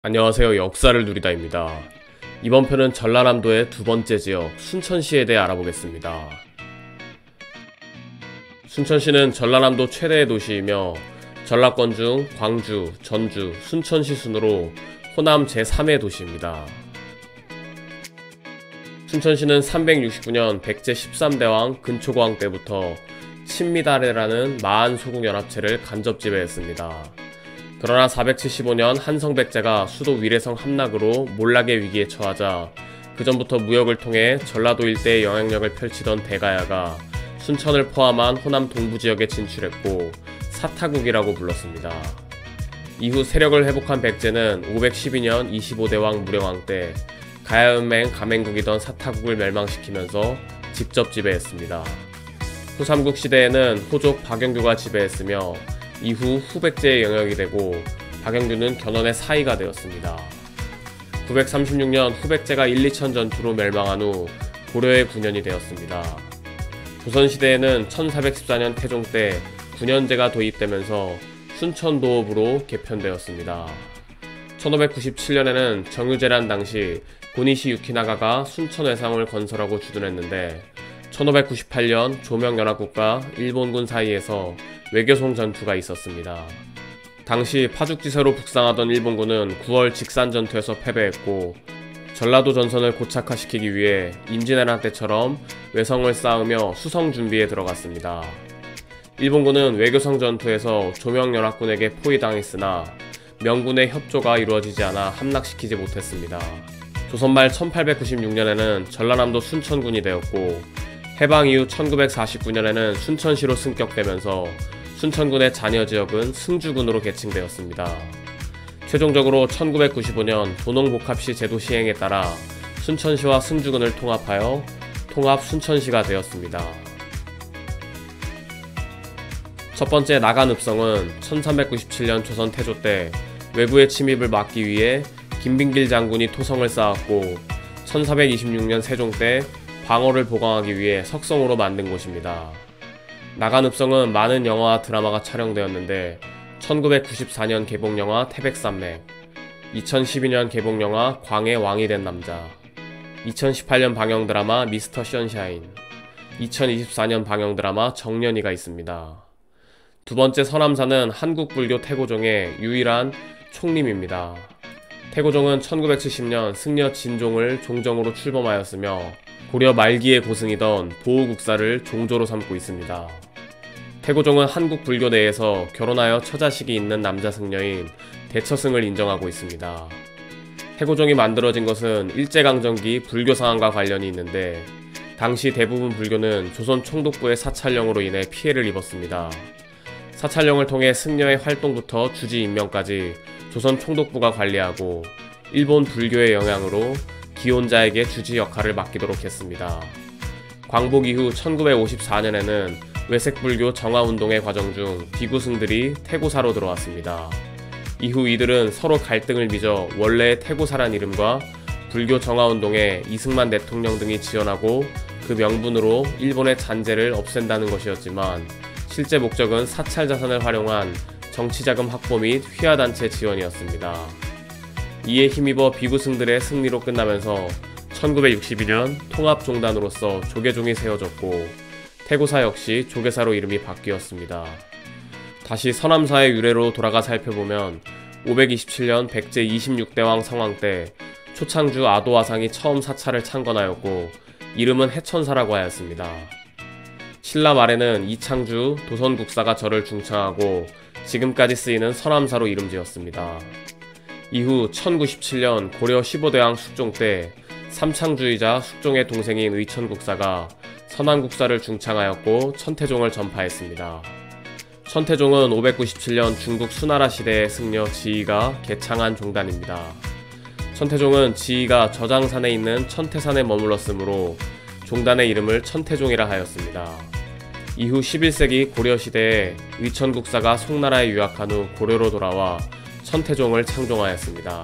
안녕하세요. 역사를 누리다입니다. 이번 편은 전라남도의 두 번째 지역 순천시에 대해 알아보겠습니다. 순천시는 전라남도 최대의 도시이며 전라권 중 광주, 전주, 순천시 순으로 호남 제3의 도시입니다. 순천시는 369년 백제 13대왕 근초고왕 때부터 친미달해라는 마한 소국연합체를 간접 지배했습니다. 그러나 475년 한성백제가 수도 위례성 함락으로 몰락의 위기에 처하자 그 전부터 무역을 통해 전라도 일대의 영향력을 펼치던 대가야가 순천을 포함한 호남 동부지역에 진출했고 사타국이라고 불렀습니다. 이후 세력을 회복한 백제는 512년 25대왕 무령왕 때 가야은맹 가맹국이던 사타국을 멸망시키면서 직접 지배했습니다. 후 삼국시대에는 호족 박영규가 지배했으며 이후 후백제의 영역이 되고 박영규는 견훤의 사이가 되었습니다. 936년 후백제가 1~2천 전투로 멸망한 후 고려의 9년이 되었습니다. 조선시대에는 1414년 태종 때 9년제가 도입되면서 순천도읍으로 개편되었습니다. 1597년에는 정유재란 당시 고니시 유키나가가 순천외상을 건설하고 주둔했는데 1598년 조명연합국과 일본군 사이에서 외교성 전투가 있었습니다. 당시 파죽지세로 북상하던 일본군은 9월 직산전투에서 패배했고 전라도 전선을 고착화시키기 위해 임진왜란 때처럼 외성을 쌓으며 수성 준비에 들어갔습니다. 일본군은 외교성 전투에서 조명연합군에게 포위당했으나 명군의 협조가 이루어지지 않아 함락시키지 못했습니다. 조선 말 1896년에는 전라남도 순천군이 되었고 해방 이후 1949년에는 순천시로 승격되면서 순천군의 잔여 지역은 승주군으로 개칭되었습니다. 최종적으로 1995년 도농복합시 제도 시행에 따라 순천시와 승주군을 통합하여 통합 순천시가 되었습니다. 첫 번째 나간읍성은 1397년 조선 태조 때 외부의 침입을 막기 위해 김빙길 장군이 토성을 쌓았고 1426년 세종 때 방어를 보강하기 위해 석성으로 만든 곳입니다. 나간읍성은 많은 영화와 드라마가 촬영되었는데 1994년 개봉영화 태백산맥, 2012년 개봉영화 광해 왕이 된 남자, 2018년 방영 드라마 미스터 션샤인, 2024년 방영 드라마 정년이가 있습니다. 두 번째 서남사는 한국불교 태고종의 유일한 총림입니다. 태고종은 1970년 승려 진종을 종정으로 출범하였으며 고려 말기의 고승이던 보우국사를 종조로 삼고 있습니다. 태고종은 한국 불교 내에서 결혼하여 처자식이 있는 남자 승려인 대처승을 인정하고 있습니다. 태고종이 만들어진 것은 일제강점기 불교 상황과 관련이 있는데 당시 대부분 불교는 조선 총독부의 사찰령으로 인해 피해를 입었습니다. 사찰령을 통해 승려의 활동부터 주지 임명까지 조선 총독부가 관리하고 일본 불교의 영향으로 기혼자에게 주지 역할을 맡기도록 했습니다. 광복 이후 1954년에는 외색불교 정화운동의 과정 중 비구승들이 태고사로 들어왔습니다. 이후 이들은 서로 갈등을 빚어 원래의 태고사란 이름과 불교 정화운동에 이승만 대통령 등이 지원하고 그 명분으로 일본의 잔재를 없앤다는 것이었지만 실제 목적은 사찰 자산을 활용한 정치자금 확보 및 휘하단체 지원이었습니다. 이에 힘입어 비구승들의 승리로 끝나면서 1962년 통합종단으로서 조계종이 세워졌고 태고사 역시 조계사로 이름이 바뀌었습니다. 다시 서남사의 유래로 돌아가 살펴보면 527년 백제 26대왕 성왕 때 초창주 아도화상이 처음 사찰을 창건하였고 이름은 해천사라고 하였습니다. 신라 말에는 이창주 도선국사가 절을 중창하고 지금까지 쓰이는 서남사로 이름 지었습니다. 이후 1097년 고려 15대왕 숙종 때 삼창주이자 숙종의 동생인 의천국사가 선왕국사를 중창하였고 천태종을 전파했습니다. 천태종은 597년 중국 수나라 시대의 승려 지희가 개창한 종단입니다. 천태종은 지희가 저장산에 있는 천태산에 머물렀으므로 종단의 이름을 천태종이라 하였습니다. 이후 11세기 고려시대에 의천국사가 송나라에 유학한 후 고려로 돌아와 천태종을 창종하였습니다.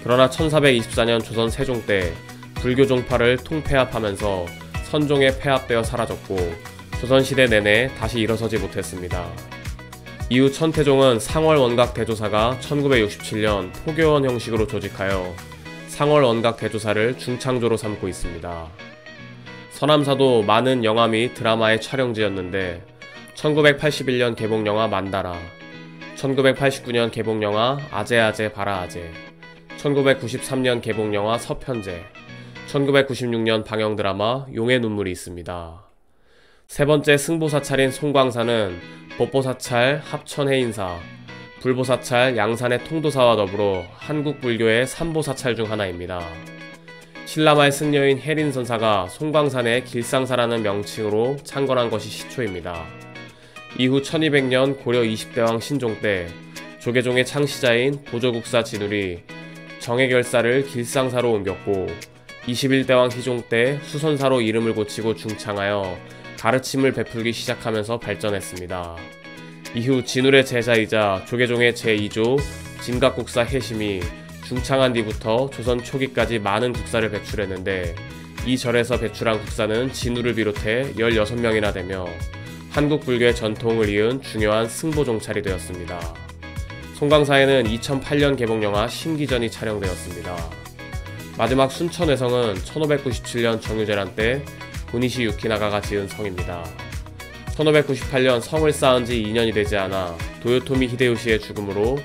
그러나 1424년 조선 세종 때 불교 종파를 통폐합하면서 선종에 폐합되어 사라졌고 조선시대 내내 다시 일어서지 못했습니다. 이후 천태종은 상월원각대조사가 1967년 포교원 형식으로 조직하여 상월원각대조사를 중창조로 삼고 있습니다. 서남사도 많은 영화 및 드라마의 촬영지였는데 1981년 개봉영화 만다라, 1989년 개봉영화 아재아재 바라아재, 1993년 개봉영화 서편제, 1996년 방영드라마 용의 눈물이 있습니다. 세 번째 승보사찰인 송광사는 법보사찰 합천해인사, 불보사찰 양산의 통도사와 더불어 한국 불교의 삼보사찰 중 하나입니다. 신라마의 승려인 해린선사가 송광산의 길상사라는 명칭으로 창건한 것이 시초입니다. 이후 1200년 고려 20대왕 신종 때 조계종의 창시자인 보조국사 진울이 정해결사를 길상사로 옮겼고 21대왕 희종 때 수선사로 이름을 고치고 중창하여 가르침을 베풀기 시작하면서 발전했습니다. 이후 진울의 제자이자 조계종의 제2조 진각국사 해심이 중창한 뒤부터 조선 초기까지 많은 국사를 배출했는데 이 절에서 배출한 국사는 진울을 비롯해 16명이나 되며 한국 불교의 전통을 이은 중요한 승보종찰이 되었습니다. 송광사에는 2008년 개봉영화 신기전이 촬영되었습니다. 마지막 순천외성은 1597년 정유재란 때 고니시 유키나가가 지은 성입니다. 1598년 성을 쌓은 지 2년이 되지 않아 도요토미 히데요시의 죽음으로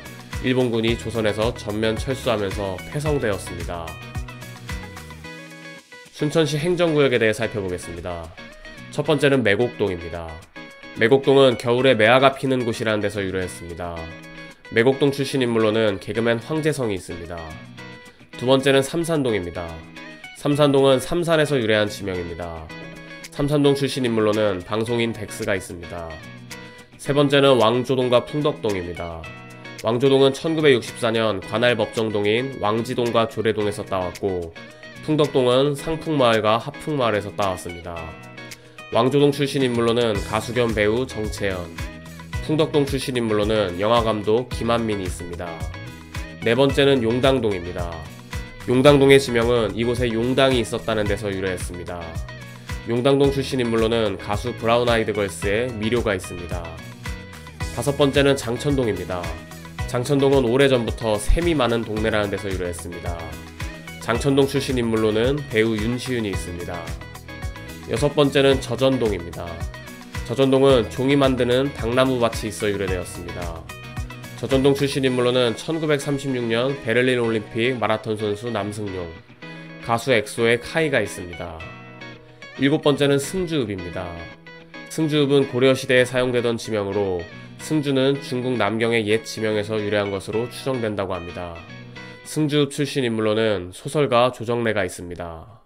일본군이 조선에서 전면 철수하면서 폐성되었습니다. 순천시 행정구역에 대해 살펴보겠습니다. 첫 번째는 매곡동입니다. 매곡동은 겨울에 매화가 피는 곳이라는 데서 유래했습니다. 매곡동 출신 인물로는 개그맨 황재성이 있습니다. 두 번째는 삼산동입니다. 삼산동은 삼산에서 유래한 지명입니다. 삼산동 출신 인물로는 방송인 덱스가 있습니다. 세 번째는 왕조동과 풍덕동입니다. 왕조동은 1964년 관할 법정동인 왕지동과 조례동에서 따왔고 풍덕동은 상풍마을과 하풍마을에서 따왔습니다. 왕조동 출신 인물로는 가수 겸 배우 정채연, 풍덕동 출신 인물로는 영화감독 김한민이 있습니다. 네 번째는 용당동입니다. 용당동의 지명은 이곳에 용당이 있었다는 데서 유래했습니다. 용당동 출신 인물로는 가수 브라운 아이드 걸스의 미료가 있습니다. 다섯 번째는 장천동입니다. 장천동은 오래전부터 샘이 많은 동네라는 데서 유래했습니다. 장천동 출신 인물로는 배우 윤시윤이 있습니다. 여섯 번째는 저전동입니다. 저전동은 종이 만드는 당나무밭이 있어 유래되었습니다. 저전동 출신 인물로는 1936년 베를린 올림픽 마라톤 선수 남승용, 가수 엑소의 카이가 있습니다. 일곱 번째는 승주읍입니다. 승주읍은 고려시대에 사용되던 지명으로 승주는 중국 남경의 옛 지명에서 유래한 것으로 추정된다고 합니다. 승주읍 출신 인물로는 소설가 조정래가 있습니다.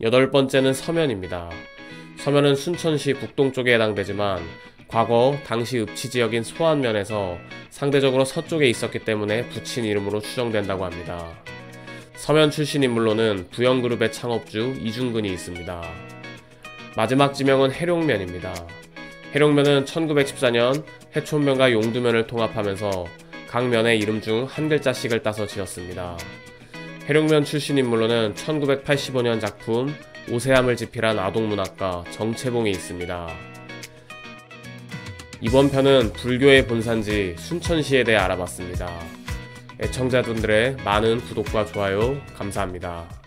여덟 번째는 서면입니다. 서면은 순천시 북동쪽에 해당되지만 과거 당시 읍지지역인 소안면에서 상대적으로 서쪽에 있었기 때문에 붙인 이름으로 추정된다고 합니다. 서면 출신 인물로는 부영그룹의 창업주 이중근이 있습니다. 마지막 지명은 해룡면입니다. 해룡면은 1914년 해촌면과 용두면을 통합하면서 각 면의 이름 중 한 글자씩을 따서 지었습니다. 해룡면 출신 인물로는 1985년 작품 오세암을 집필한 아동문학가 정채봉이 있습니다. 이번 편은 불교의 본산지 순천시에 대해 알아봤습니다. 애청자분들의 많은 구독과 좋아요 감사합니다.